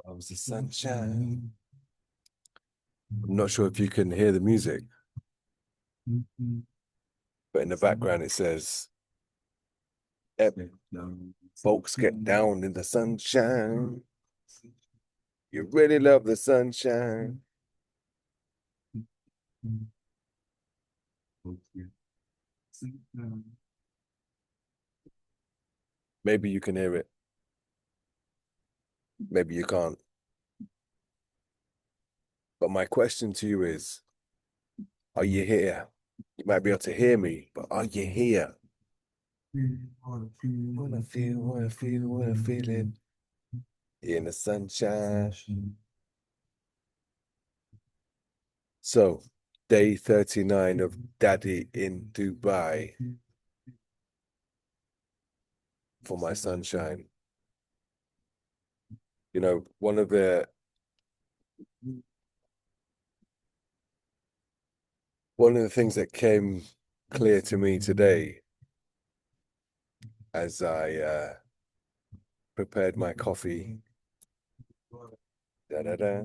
Loves the sunshine. I'm not sure if you can hear the music, but in the background it says, "Yep, folks get down in the sunshine. You really love the sunshine." Maybe you can hear it. Maybe you can't. But my question to you is, are you here? You might be able to hear me, but are you here? Wanna feel it in the sunshine. So, day 39 of Daddy in Dubai for my sunshine. You know, one of the things that came clear to me today as I prepared my coffee, da da da,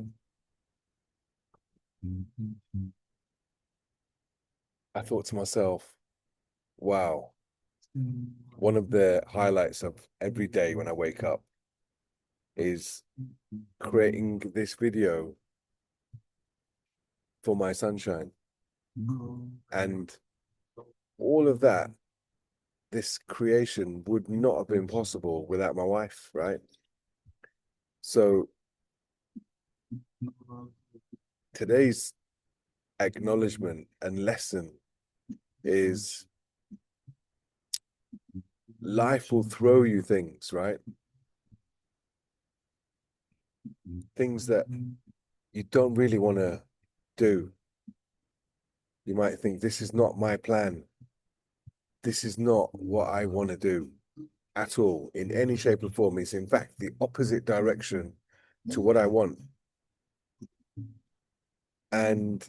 I thought to myself, wow, one of the highlights of every day when I wake up is creating this video for my sunshine. And all of that, this creation would not have been possible without my wife, right? So today's acknowledgement and lesson is life will throw you things, right? Things that you don't really want to do. You might think, this is not my plan. This is not what I want to do at all, in any shape or form. It's in fact the opposite direction to what I want. And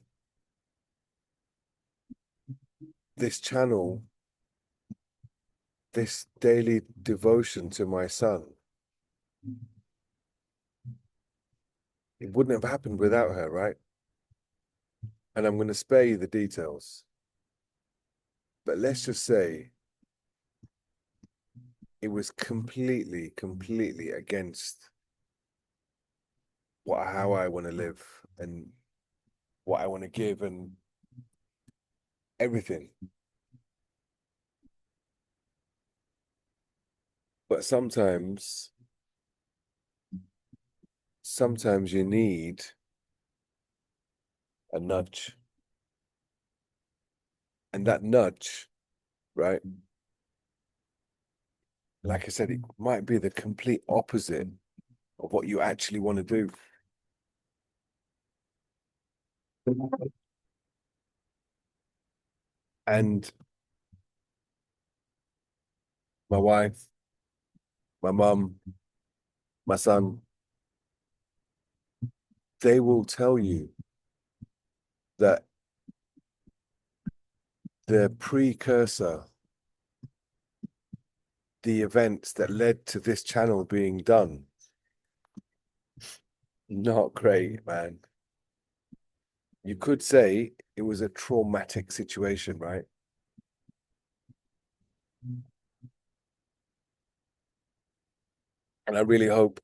this channel, this daily devotion to my son, it wouldn't have happened without her, right? And I'm going to spare you the details. But let's just say it was completely against how I want to live and what I want to give and everything. But sometimes you need a nudge. And that nudge, right? Like I said, it might be the complete opposite of what you actually want to do. And my wife, my mum, my son, they will tell you that the precursor, the events that led to this channel being done, not great, man. You could say it was a traumatic situation, right? And I really hope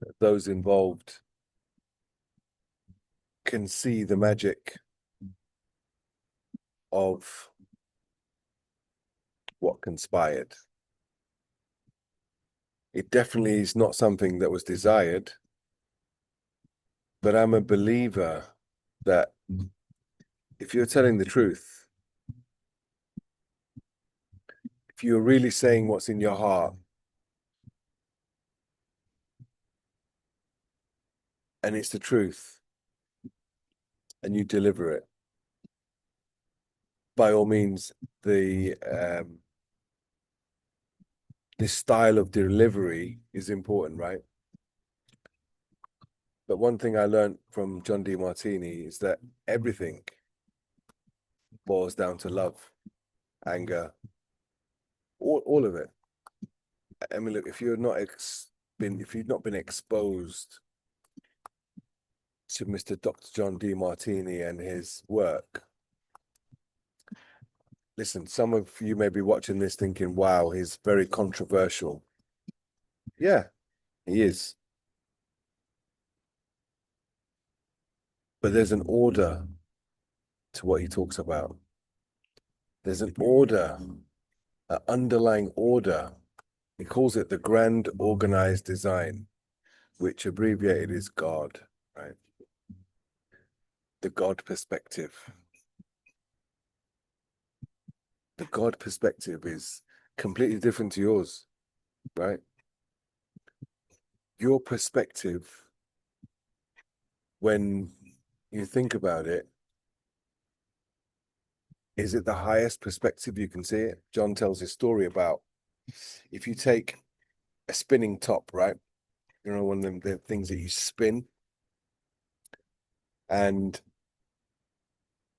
that those involved can see the magic of what conspired. It definitely is not something that was desired, but I'm a believer that if you're telling the truth, if you're really saying what's in your heart, and it's the truth, and you deliver it, by all means, this style of delivery is important, right? But one thing I learned from John D. Martini is that everything boils down to love, anger, all of it. I mean, look, if you're not if you've not been exposed to Mr. Dr. John D. Martini and his work, listen, some of you may be watching this thinking, wow, he's very controversial. Yeah, he is. But there's an order to what he talks about. There's an order, an underlying order. He calls it the grand organized design, which abbreviated is God, right? The God perspective. The God perspective is completely different to yours, right? Your perspective, when you think about it, is it the highest perspective you can see it? John tells his story about if you take a spinning top, right? You know, one of them the things that you spin, and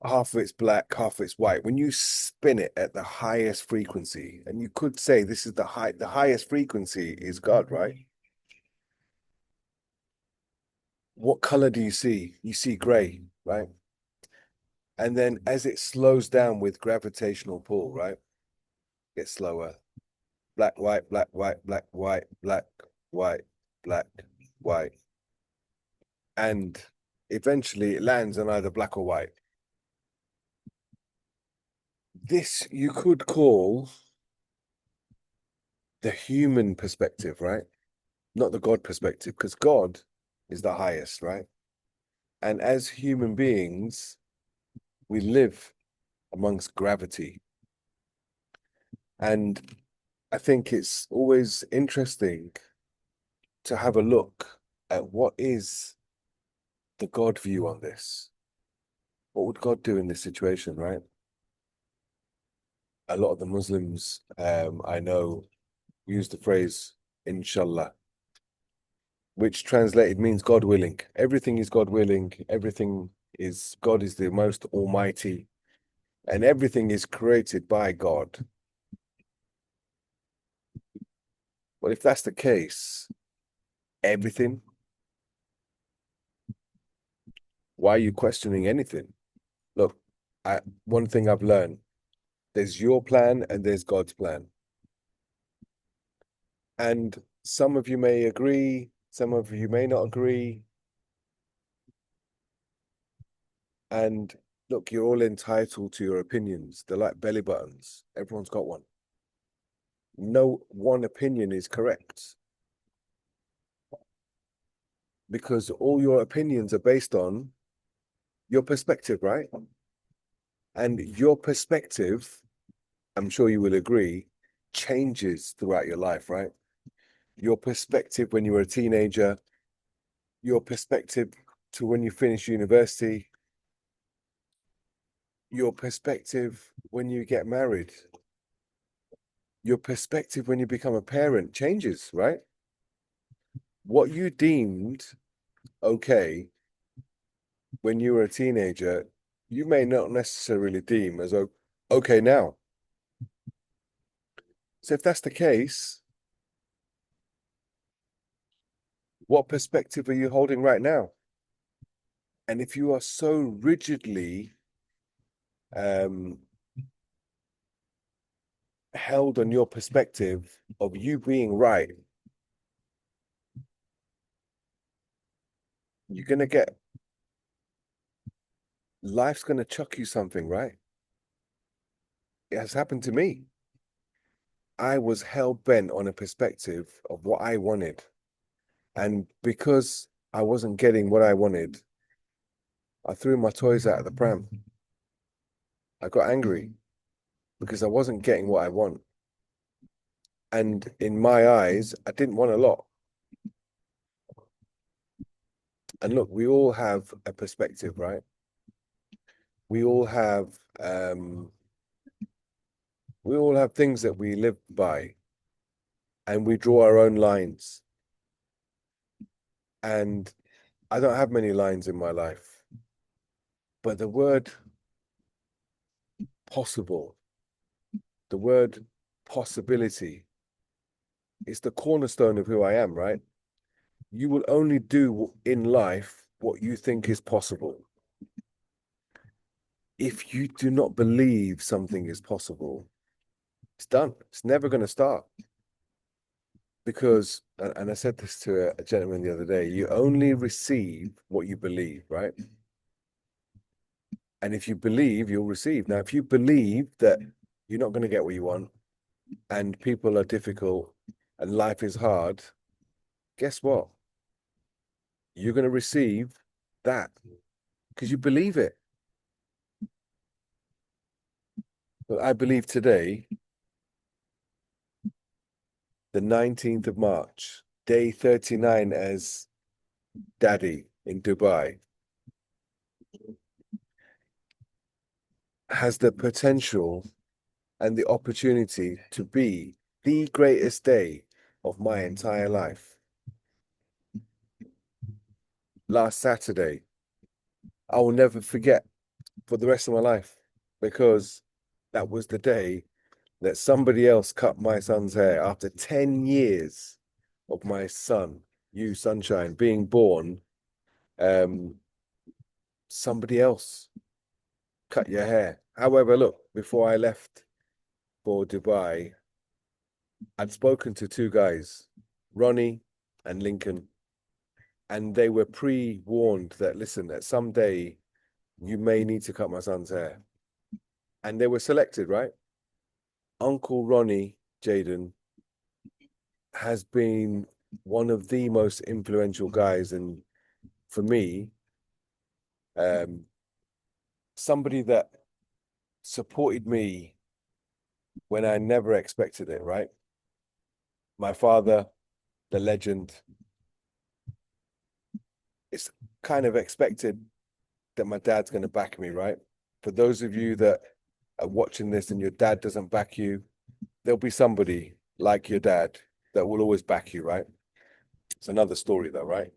half of it's black, half of it's white. When you spin it at the highest frequency, and you could say this is the highest frequency is God, right? What color do you see? You see gray, right? And then as it slows down with gravitational pull, right? Gets slower. Black, white, black, white, black, white, black, white, black, white. And eventually it lands on either black or white. This you could call the human perspective, right? Not the God perspective, because God is the highest, right? And as human beings, we live amongst gravity. And I think it's always interesting to have a look at what is the God view on this. What would God do in this situation, right? A lot of the Muslims I know use the phrase inshallah, which translated means God willing. Everything is God willing. Everything is God is the most almighty, and everything is created by God. Well, if that's the case, everything, why are you questioning anything? Look, one thing I've learned, there's your plan and there's God's plan. And some of you may agree, some of you may not agree. And look, you're all entitled to your opinions. They're like belly buttons. Everyone's got one. No one opinion is correct, because all your opinions are based on your perspective, right? And your perspective, I'm sure you will agree, changes throughout your life, right? Your perspective when you were a teenager, your perspective to when you finish university, your perspective when you get married, your perspective when you become a parent changes, right? What you deemed okay when you were a teenager, you may not necessarily deem as okay now. So if that's the case, what perspective are you holding right now? And if you are so rigidly held on your perspective of you being right, you're going to get, life's going to chuck you something, right? It has happened to me. I was hell bent on a perspective of what I wanted. And because I wasn't getting what I wanted, I threw my toys out of the pram. I got angry because I wasn't getting what I want. And in my eyes, I didn't want a lot. And look, we all have a perspective, right? We all have things that we live by, and we draw our own lines. And I don't have many lines in my life, but the word possible, the word possibility. It's the cornerstone of who I am, right? You will only do in life what you think is possible. If you do not believe something is possible, it's done. It's never going to start. Because, and I said this to a gentleman the other day, you only receive what you believe, right? And if you believe, you'll receive. Now, if you believe that you're not going to get what you want and people are difficult and life is hard, guess what? You're going to receive that because you believe it. But I believe today, the 19th of March, day 39 as Daddy in Dubai, has the potential and the opportunity to be the greatest day of my entire life. Last Saturday, I will never forget for the rest of my life because that was the day that somebody else cut my son's hair after 10 years of my son, you sunshine, being born. Somebody else cut your hair. However, look, before I left for Dubai, I'd spoken to two guys, Roni and Lincoln, and they were pre-warned that, listen, that someday you may need to cut my son's hair. And they were selected, right? Uncle Ronnie Jaden has been one of the most influential guys, and for me, somebody that supported me when I never expected it, right? My father, the legend, it's kind of expected that my dad's going to back me, right? For those of you that are watching this and your dad doesn't back you, there'll be somebody like your dad that will always back you, right? It's another story though, right?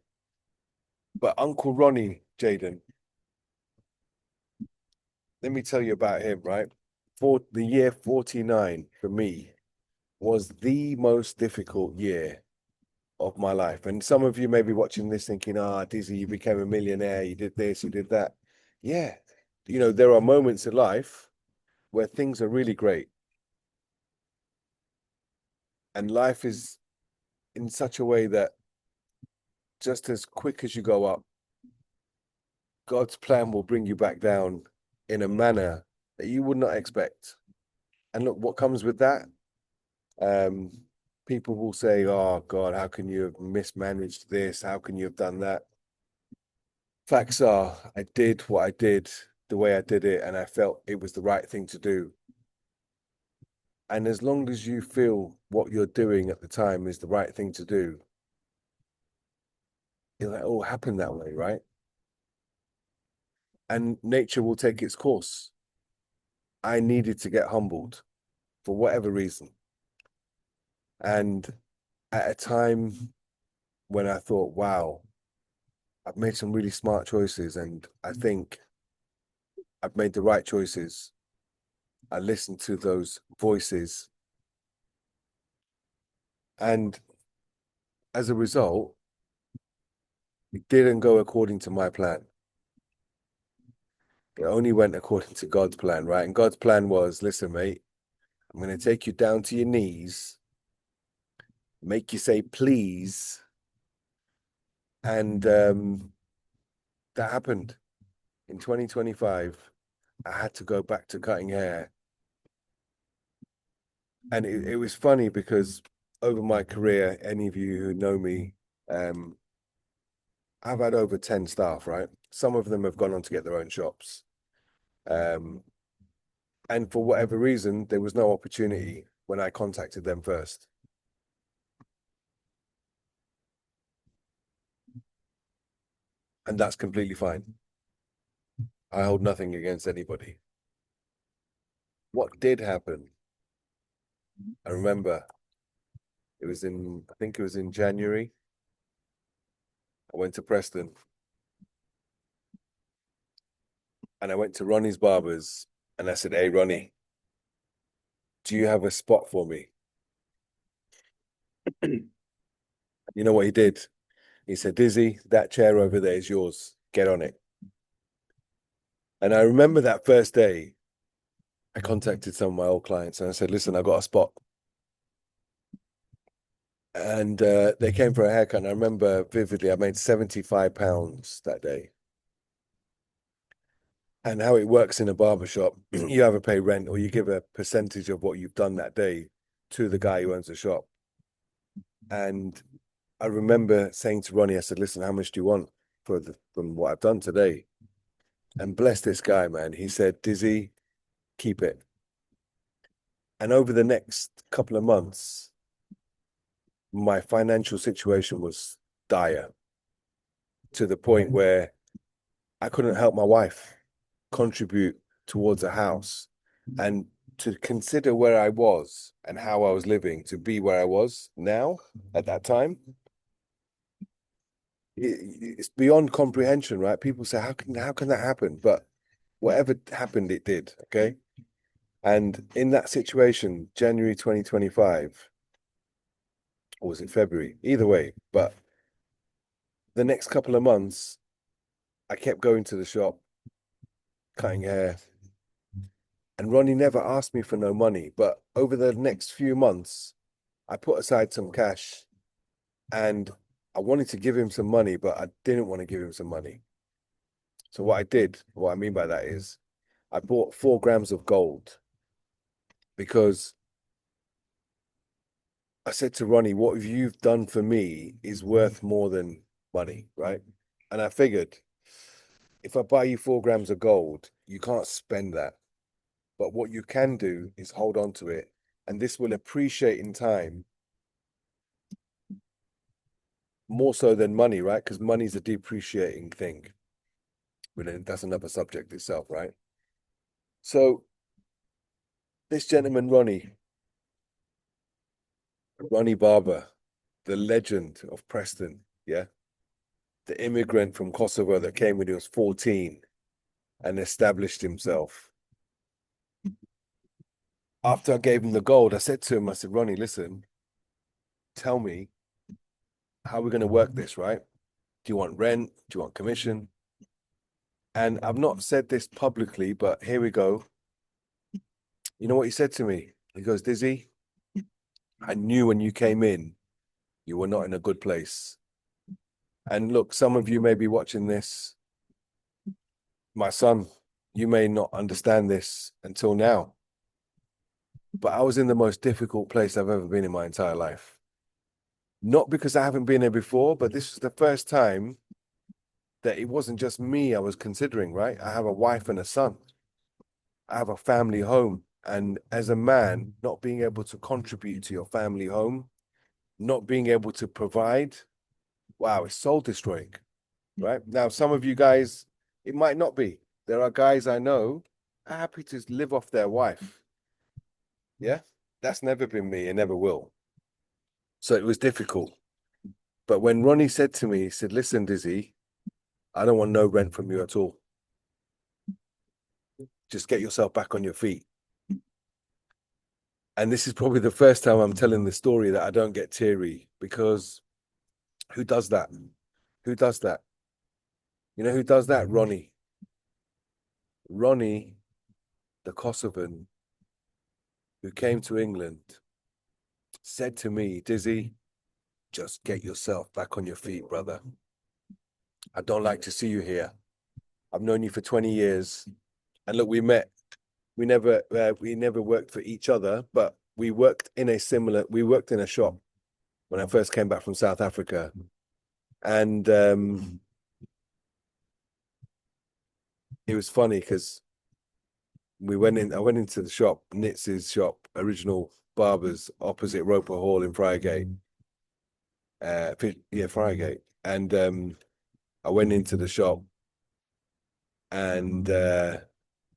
But Uncle Ronnie Jaden, let me tell you about him, right? For the year 49 for me was the most difficult year of my life. And some of you may be watching this thinking, Dizzy, you became a millionaire, you did this, you did that. Yeah. You know, there are moments in life where things are really great. And life is in such a way that just as quick as you go up, God's plan will bring you back down in a manner that you would not expect. And look, what comes with that? People will say, oh God, how can you have mismanaged this? How can you have done that? Facts are, I did what I did the way I did it, and I felt it was the right thing to do. And as long as you feel what you're doing at the time is the right thing to do, it all happened that way, right? And nature will take its course. I needed to get humbled for whatever reason. And at a time when I thought, wow, I've made some really smart choices, and I think I've made the right choices. I listened to those voices. And as a result, it didn't go according to my plan. It only went according to God's plan, right? And God's plan was, listen, mate, I'm going to take you down to your knees, make you say please. And that happened in 2025. I had to go back to cutting hair. And it was funny because over my career, any of you who know me, I've had over 10 staff, right? Some of them have gone on to get their own shops. And for whatever reason, there was no opportunity when I contacted them first. And that's completely fine. I hold nothing against anybody. What did happen? I remember I think it was in January. I went to Preston and I went to Ronnie's Barbers and I said, hey, Ronnie, do you have a spot for me? You know what he did? He said, Dizzy, that chair over there is yours. Get on it. And I remember that first day, I contacted some of my old clients and I said, listen, I got a spot. And they came for a haircut. And I remember vividly, I made £75 that day. And how it works in a barber shop, you either pay rent or you give a percentage of what you've done that day to the guy who owns the shop. And I remember saying to Ronnie, I said, listen, how much do you want from what I've done today? And bless this guy, man. He said, Dizzy, keep it. And over the next couple of months, my financial situation was dire to the point where I couldn't help my wife contribute towards a house. And to consider where I was and how I was living to be where I was now at that time, it's beyond comprehension, right? People say, how can that happen? But whatever happened, it did. Okay. And in that situation, January 2025, or was it February? Either way, but the next couple of months, I kept going to the shop, cutting hair. And Ronnie never asked me for no money. But over the next few months, I put aside some cash and I wanted to give him some money, but I didn't want to give him some money. So what I mean by that is I bought 4 grams of gold because I said to Ronnie, what you've done for me is worth more than money, right? And I figured if I buy you 4 grams of gold, you can't spend that. But what you can do is hold on to it. And this will appreciate in time more so than money, right? Because money's a depreciating thing. But that's another subject itself, right? So this gentleman, Ronnie Barber, the legend of Preston, yeah, the immigrant from Kosovo that came when he was 14 and established himself. After I gave him the gold, I said to him, I said, Ronnie, listen, tell me how we're going to work this, right? Do you want rent? Do you want commission? And I've not said this publicly, but here we go. You know what he said to me? He goes, Dizzy, I knew when you came in, you were not in a good place. And look, some of you may be watching this. My son, you may not understand this until now, but I was in the most difficult place I've ever been in my entire life. Not because I haven't been there before, but this was the first time that it wasn't just me I was considering, right? I have a wife and a son. I have a family home. And as a man, not being able to contribute to your family home, not being able to provide, wow, it's soul destroying, right? Now, some of you guys, it might not be. There are guys I know are happy to live off their wife. Yeah, that's never been me and never will. So it was difficult. But when Ronnie said to me, he said, listen, Dizzy, I don't want no rent from you at all. Just get yourself back on your feet. And this is probably the first time I'm telling the story that I don't get teary because who does that? Who does that? You know who does that? Ronnie. Ronnie, the Kosovan, who came to England, said to me, Dizzy, just get yourself back on your feet, brother. I don't like to see you here. I've known you for 20 years. And look, we met. We never worked for each other, but we worked in a shop when I first came back from South Africa. And it was funny because I went into the shop, Nitz's shop, original barbers opposite Roper Hall in Friargate. Friargate. And I went into the shop and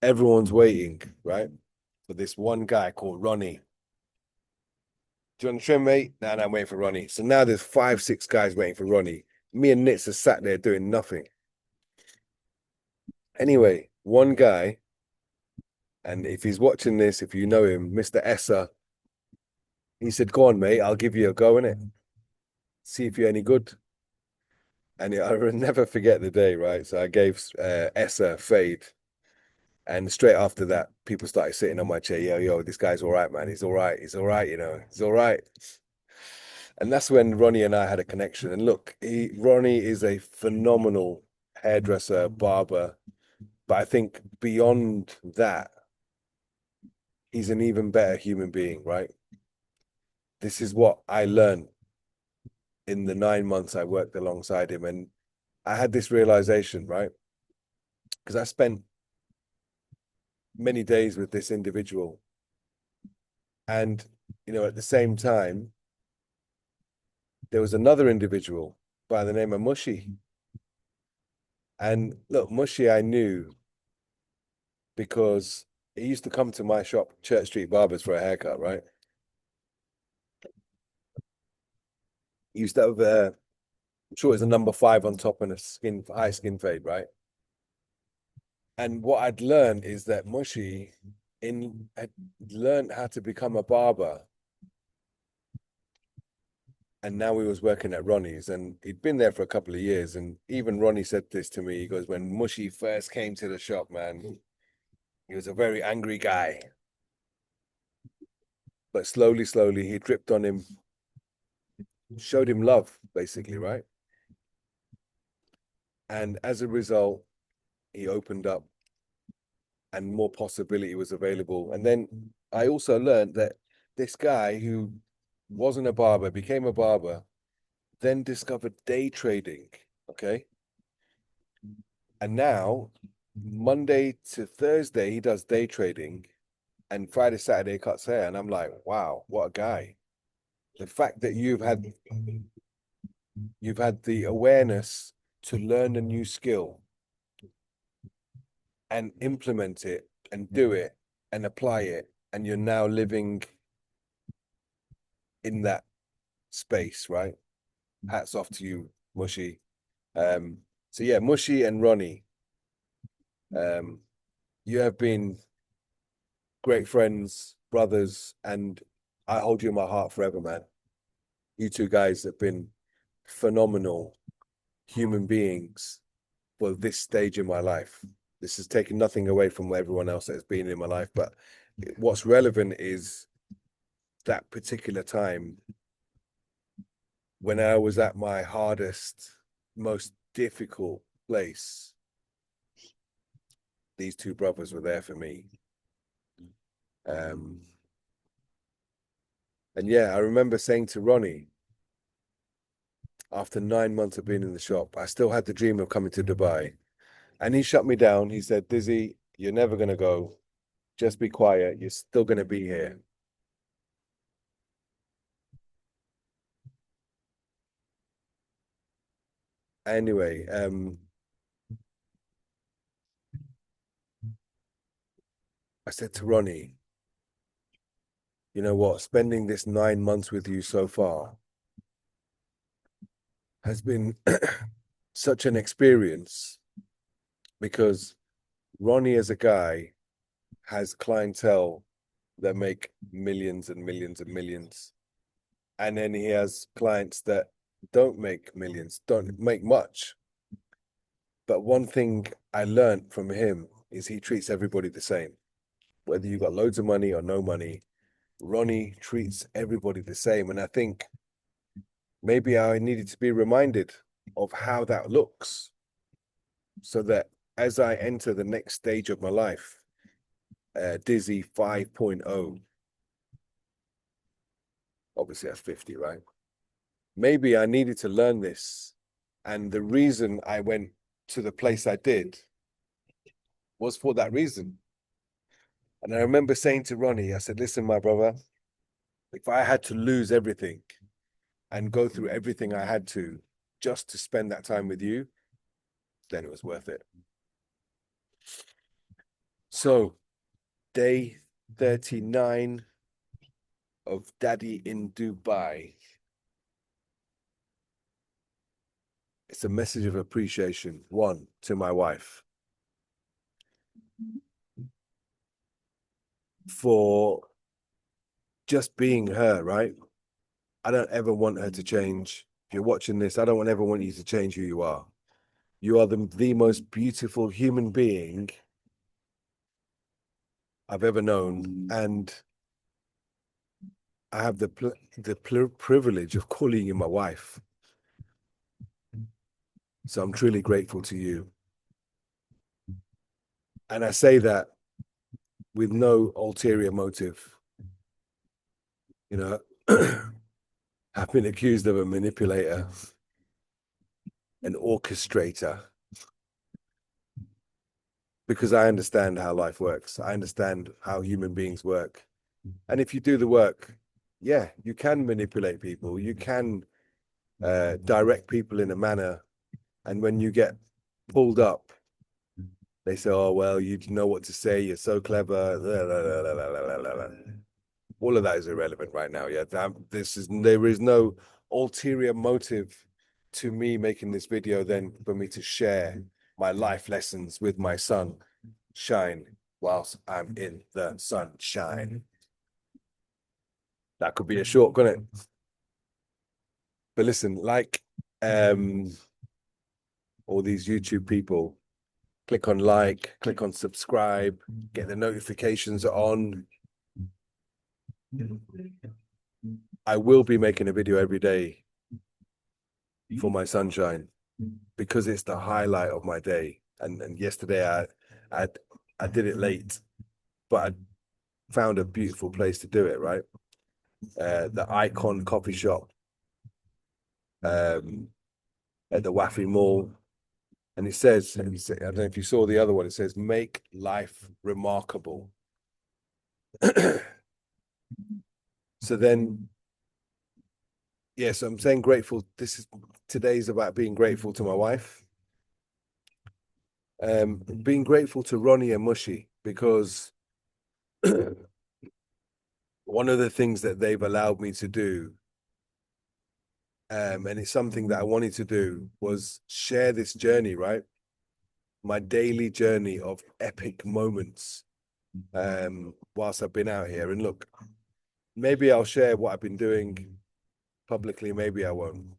everyone's waiting, right? For this one guy called Ronnie. Do you want to trim, mate? No, I'm waiting for Ronnie. So now there's 5, 6 guys waiting for Ronnie. Me and Nitz are sat there doing nothing. Anyway, one guy And if he's watching this, if you know him, Mr. Esser, he said, "Go on, mate, I'll give you a go in it. See if you're any good." And I will never forget the day, right? So I gave Esser fade. And straight after that, people started sitting on my chair. Yo, this guy's all right, man. He's all right. He's all right, he's all right. And that's when Ronnie and I had a connection. And look, Ronnie is a phenomenal hairdresser, barber. But I think beyond that, he's an even better human being, right? This is what I learned in the 9 months I worked alongside him. And I had this realization, right? Because I spent many days with this individual. And, at the same time, there was another individual by the name of Mushy. And look, Mushy, I knew because he used to come to my shop, Church Street Barbers, for a haircut, right? He used to have, I'm sure it's a number 5 on top and a high skin fade, right? And what I'd learned is that Mushy had learned how to become a barber. And now he was working at Ronnie's, and he'd been there for a couple of years. And even Ronnie said this to me. He goes, when Mushy first came to the shop, man, he was a very angry guy. But slowly, he dripped on him, showed him love, basically, right? And as a result, he opened up and more possibility was available. And then I also learned that this guy who wasn't a barber became a barber, then discovered day trading. Okay. And now, Monday to Thursday, he does day trading, and Friday, Saturday cuts hair. And I'm like, wow, what a guy. The fact that you've had the awareness to learn a new skill and implement it and do it and apply it, and you're now living in that space, right? Hats off to you, Mushy. So yeah, Mushy and Ronnie, um, you have been great friends, brothers, and I hold you in my heart forever, man. You two guys have been phenomenal human beings for this stage in my life. This has taken nothing away from everyone else that has been in my life, but what's relevant is that particular time when I was at my hardest, most difficult place. These two brothers were there for me. And yeah, I remember saying to Ronnie, after 9 months of being in the shop, I still had the dream of coming to Dubai. And he shut me down. He said, Dizzy, you're never going to go. Just be quiet. You're still going to be here. Anyway, I said to Ronnie, you know what? Spending this 9 months with you so far has been such an experience because Ronnie, as a guy, has clientele that make millions and millions and millions. And then he has clients that don't make millions, don't make much. But one thing I learned from him is he treats everybody the same. Whether you got loads of money or no money, Ronnie treats everybody the same. And I think maybe I needed to be reminded of how that looks so that as I enter the next stage of my life, Dizzy 5.0, obviously that's 50, right? Maybe I needed to learn this. And the reason I went to the place I did was for that reason. And I remember saying to Ronnie, I said, listen, my brother, if I had to lose everything and go through everything I had to just to spend that time with you, then it was worth it. So, day 39 of Daddy in Dubai. It's a message of appreciation. One, to my wife. for just being her, right? I don't ever want her to change. If you're watching this, I don't ever want you to change who you are. You are the most beautiful human being I've ever known, and I have the privilege of calling you my wife. So I'm truly grateful to you. And I say that with no ulterior motive. You know, I've been accused of a manipulator, an orchestrator, because I understand how life works. I understand how human beings work. And if you do the work, yeah, you can manipulate people. You can direct people in a manner. And when you get pulled up, they say, oh, well, you know what to say. You're so clever. All of that is irrelevant right now. Yeah, there is no ulterior motive to me making this video than for me to share my life lessons with my son, Shine, whilst I'm in the sunshine. That could be a short, couldn't it? But listen, like all these YouTube people, click on like, click on subscribe, get the notifications on. I will be making a video every day for my sunshine because it's the highlight of my day. And yesterday I I did it late, but I found a beautiful place to do it, right? The Icon coffee shop at the Waffy Mall. And it says, I don't know if you saw the other one, it says, make life remarkable. So then, yes, I'm saying grateful. Today's about being grateful to my wife. Being grateful to Roni and Mushy because one of the things that they've allowed me to do, and it's something that I wanted to do, was share this journey, right? My daily journey of epic moments whilst I've been out here. And look, maybe I'll share what I've been doing publicly, maybe I won't.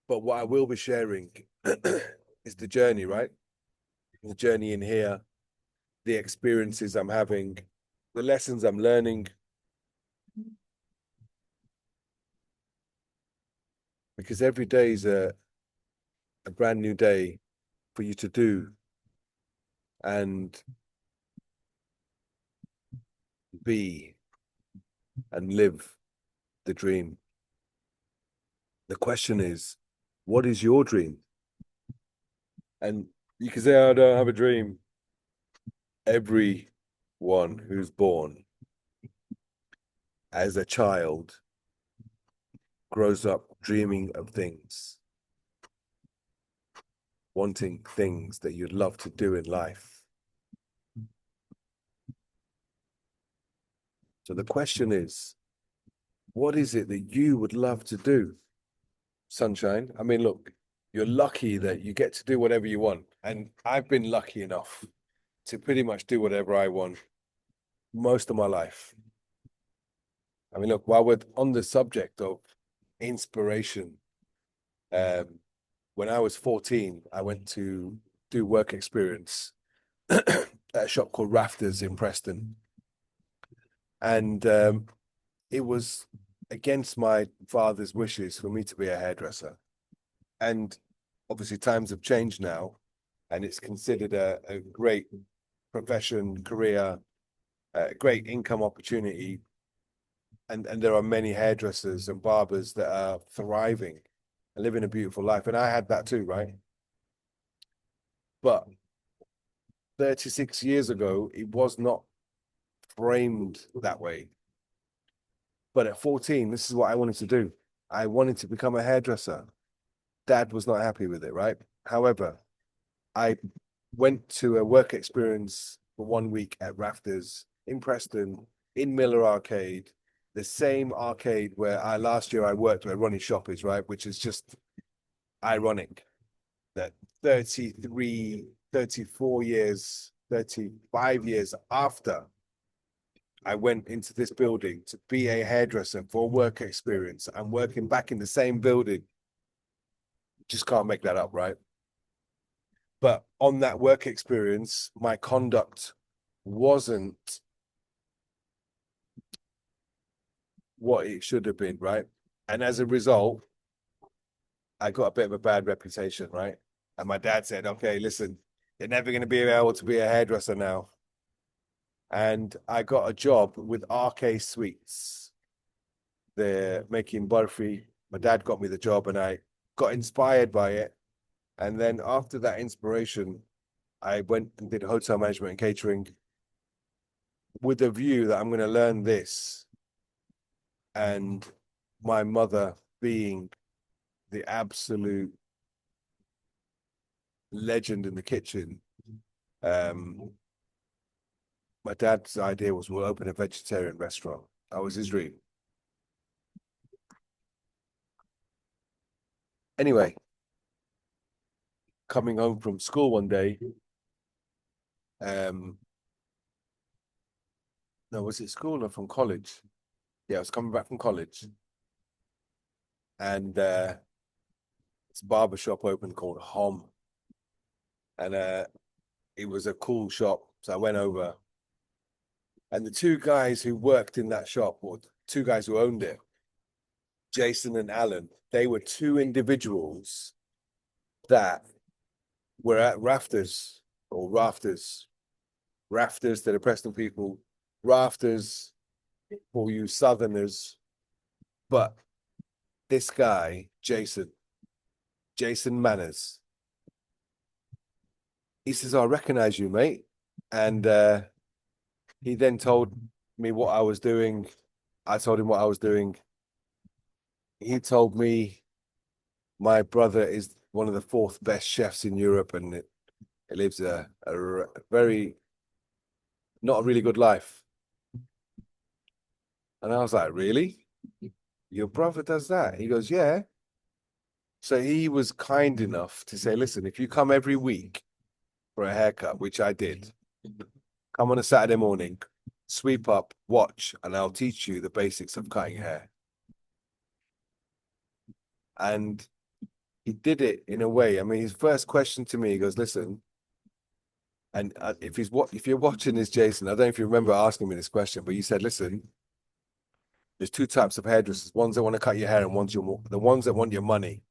But what I will be sharing is the journey, right? The journey in here, the experiences I'm having, the lessons I'm learning. Because every day is a brand new day for you to do and be and live the dream. The question is, what is your dream? And you can say, I don't have a dream. Everyone who's born as a child grows up dreaming of things, wanting things that you'd love to do in life. So the question is, what is it that you would love to do, Sunshine? I mean, look, you're lucky that you get to do whatever you want. And I've been lucky enough to pretty much do whatever I want most of my life. I mean, look, while we're on the subject of inspiration, when I was 14, I went to do work experience at a shop called Rafters in Preston. And it was against my father's wishes for me to be a hairdresser. And obviously times have changed now, and it's considered a great profession, career, a great income opportunity. And there are many hairdressers and barbers that are thriving and living a beautiful life. And I had that too, right? But 36 years ago, it was not framed that way. But at 14, this is what I wanted to do. I wanted to become a hairdresser. Dad was not happy with it, right? However, I went to a work experience for 1 week at Rafters in Preston, in Miller Arcade, the same arcade where last year I worked where Ronnie's shop is, right? Which is just ironic that 33 34 years, 35 years after I went into this building to be a hairdresser for work experience. I'm working back in the same building. Just can't make that up, right? But on that work experience, my conduct wasn't what it should have been, right? And as a result, I got a bit of a bad reputation, right? And my dad said, okay, listen, you're never going to be able to be a hairdresser now. And I got a job with RK Sweets. They're making barfi. My dad got me the job and I got inspired by it. And then after that inspiration, I went and did hotel management and catering with the view that I'm going to learn this. And my mother being the absolute legend in the kitchen. My dad's idea was we'll open a vegetarian restaurant. That was his dream. Anyway, coming home from school one day, no, was it school or from college? Yeah, I was coming back from college. And it's a barber shop open called Hom. And it was a cool shop. So I went over. And the two guys who worked in that shop, or two guys who owned it, Jason and Alan, they were two individuals that were at rafters to the Preston people, rafters for you Southerners. But this guy, Jason Manners, he says, I recognize you, mate. And he then told me what I was doing. I told him what I was doing. He told me my brother is one of the fourth best chefs in Europe and it lives a very, not a really good life. And I was like, really? Your brother does that? He goes, yeah. So he was kind enough to say, listen, if you come every week for a haircut, which I did, come on a Saturday morning, sweep up, watch, and I'll teach you the basics of cutting hair. And he did it in a way. I mean, his first question to me, he goes, listen, and if you're watching this, Jason, I don't know if you remember asking me this question, but you said, listen, there's two types of hairdressers, ones that want to cut your hair and the ones that want your money.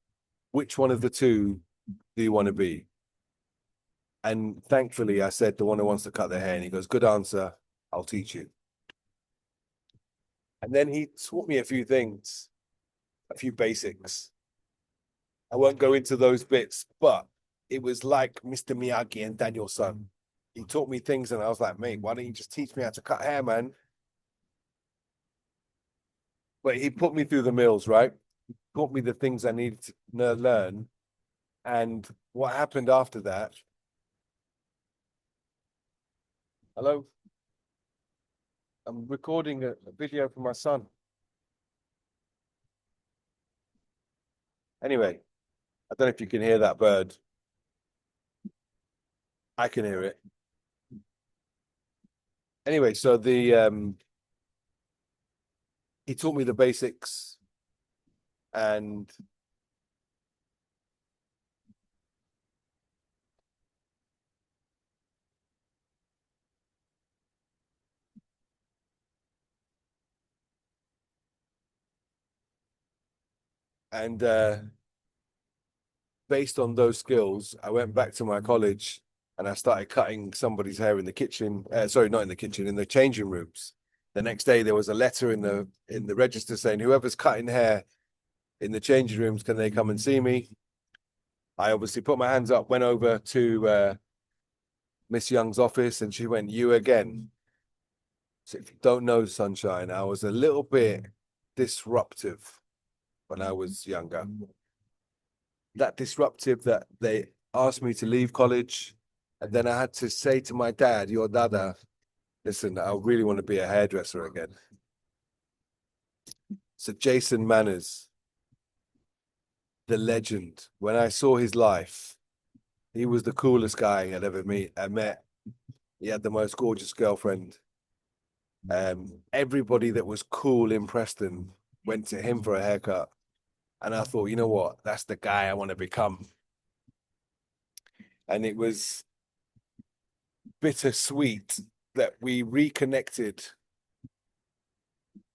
Which one of the two do you want to be? And thankfully, I said the one who wants to cut their hair. And he goes, good answer. I'll teach you. And then he taught me a few things, a few basics. I won't go into those bits, but it was like Mr. Miyagi and Daniel-san. He taught me things and I was like, mate, why don't you just teach me how to cut hair, man? But he put me through the mills, right? He taught me the things I needed to learn. And what happened after that? Hello? I'm recording a video for my son. Anyway, I don't know if you can hear that bird. I can hear it. Anyway, so he taught me the basics and based on those skills, I went back to my college and I started cutting somebody's hair in the kitchen. Sorry, not in the kitchen, in the changing rooms. The next day, there was a letter in the register saying, whoever's cutting hair in the changing rooms, can they come and see me? I obviously put my hands up, went over to Miss Young's office, and she went, you again. So if you don't know, Sunshine, I was a little bit disruptive when I was younger. That disruptive that they asked me to leave college. And then I had to say to my dad, your dada, listen, I really want to be a hairdresser again. So Jason Manners, the legend, when I saw his life, He was the coolest guy I'd ever met. He had the most gorgeous girlfriend. Everybody that was cool in Preston went to him for a haircut. And I thought, you know what? That's the guy I want to become. And it was bittersweet that we reconnected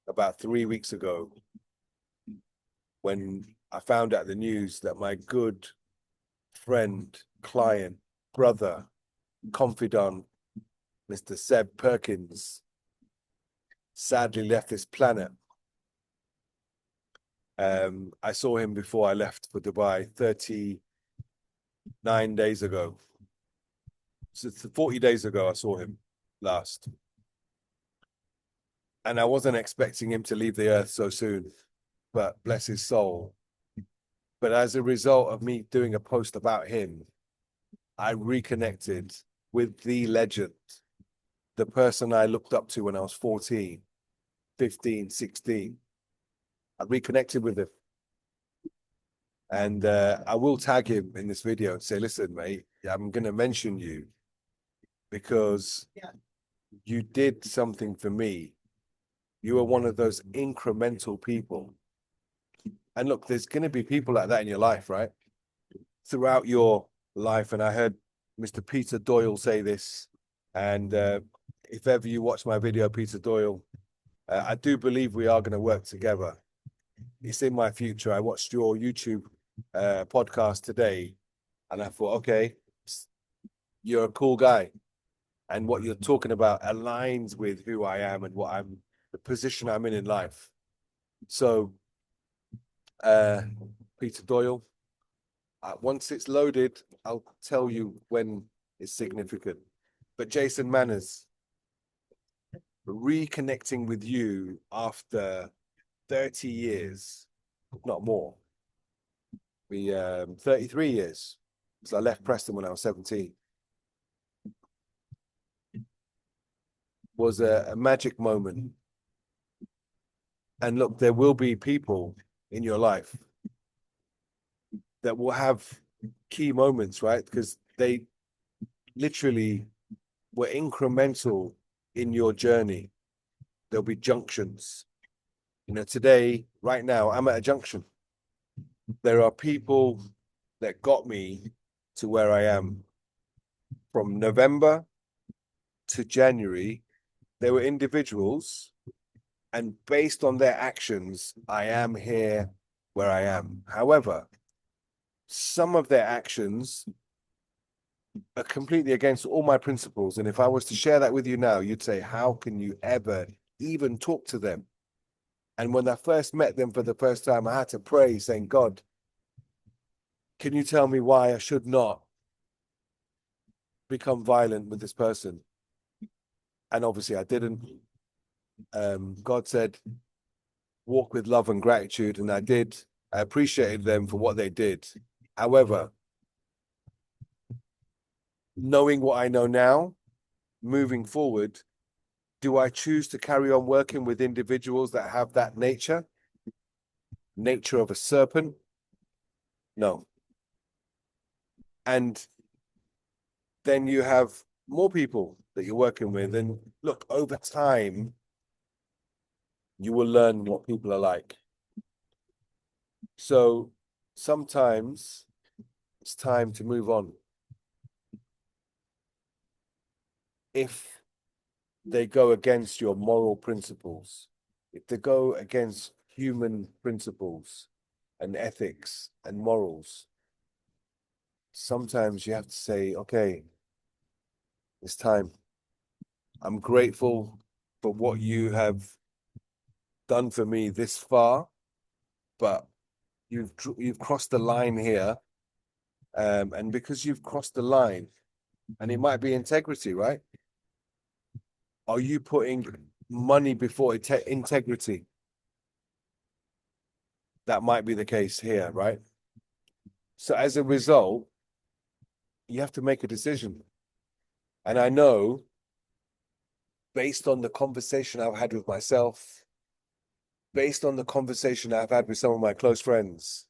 about 3 weeks ago when I found out the news that my good friend, client, brother, confidant, Mr. Seb Perkins, sadly left this planet. I saw him before I left for Dubai 39 days ago. So 40 days ago, I saw him last. And I wasn't expecting him to leave the earth so soon, but bless his soul. But as a result of me doing a post about him, I reconnected with the legend, the person I looked up to when I was 14, 15, 16. I reconnected with him. And I will tag him in this video and say, listen, mate, I'm going to mention you because you did something for me. You are one of those incremental people. And look, there's going to be people like that in your life, right? Throughout your life. And I heard Mr. Peter Doyle say this. And if ever you watch my video, Peter Doyle, I do believe we are going to work together. It's in my future. I watched your YouTube podcast today and I thought, okay, you're a cool guy. And what you're talking about aligns with who I am and the position I'm in life. So, Peter Doyle, once it's loaded, I'll tell you when it's significant. But Jason Manners, reconnecting with you after 30 years, not more. 33 years, because I left Preston when I was 17. Was a magic moment. And look, there will be people in your life that will have key moments, right? Because they literally were incremental in your journey. There'll be junctions. You know, today, right now, I'm at a junction. There are people that got me to where I am. From November to January, there were individuals, and based on their actions, I am here where I am. However, some of their actions are completely against all my principles. And if I was to share that with you now, you'd say, how can you ever even talk to them? And when I first met them for the first time, I had to pray saying, God, can you tell me why I should not become violent with this person? And obviously I didn't. God said, walk with love and gratitude. And I did. I appreciated them for what they did. However, knowing what I know now, moving forward, do I choose to carry on working with individuals that have that nature of a serpent? No. And then you have more people that you're working with. And look, over time, you will learn what people are like. So sometimes it's time to move on. If they go against your moral principles, if they go against human principles and ethics and morals, sometimes you have to say, okay, it's time. I'm grateful for what you have done for me this far, but you've crossed the line here. And because you've crossed the line, and it might be integrity, right? Are you putting money before integrity? That might be the case here, right? So as a result, you have to make a decision. And I know, based on the conversation I've had with myself, based on the conversation I've had with some of my close friends,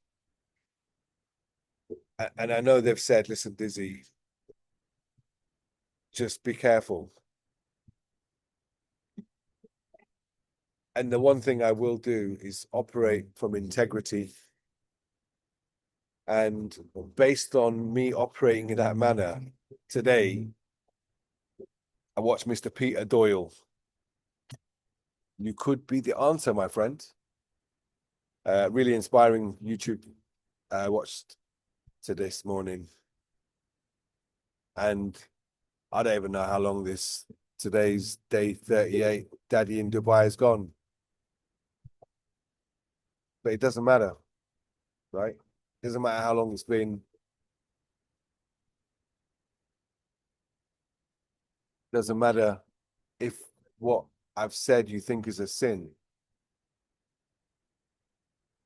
And I know they've said, listen, Dizzy, just be careful. And the one thing I will do is operate from integrity. And based on me operating in that manner today, I watched Mr. Peter Doyle. You could be the answer, my friend. Really inspiring YouTube I watched to this morning. And I don't even know how long today's day 38, Daddy in Dubai is gone. But it doesn't matter, right? It doesn't matter how long it's been. Doesn't matter if what I've said you think is a sin.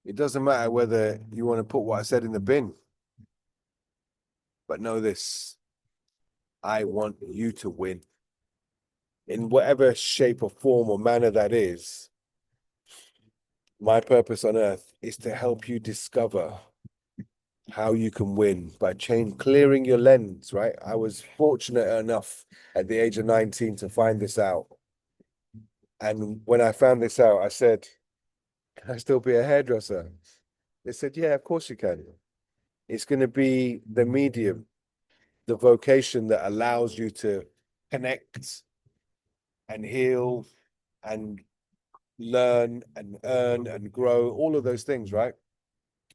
It doesn't matter whether you want to put what I said in the bin. But know this, I want you to win. In whatever shape or form or manner that is, my purpose on earth is to help you discover how you can win by clearing your lens, right? I was fortunate enough at the age of 19 to find this out. And when I found this out, I said, can I still be a hairdresser? They said, yeah, of course you can. It's going to be the medium, the vocation that allows you to connect and heal and learn and earn and grow, all of those things, right?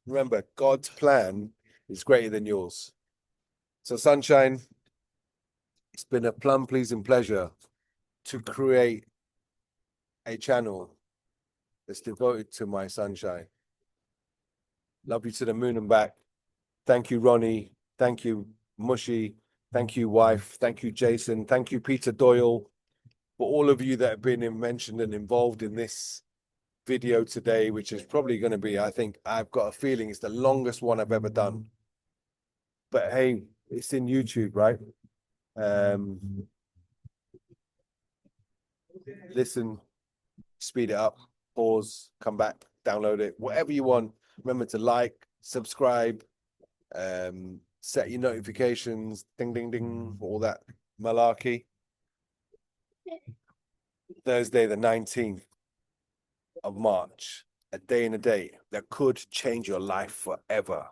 Remember, God's plan is greater than yours. So, Sunshine, it's been a plum pleasing pleasure to create a channel that's devoted to my sunshine. Love you to the moon and back. Thank you, Roni. Thank you, Mushy. Thank you, wife. Thank you, Jason. Thank you, Peter Doyle, for all of you that have been mentioned and involved in this video today, which is probably going to be, I think, I've got a feeling it's the longest one I've ever done. But hey, it's in YouTube, right? Listen, speed it up, pause, come back, download it, whatever you want. Remember to like, subscribe, set your notifications, ding, ding, ding, all that malarkey. Thursday, the 19th of March, a day and a date that could change your life forever.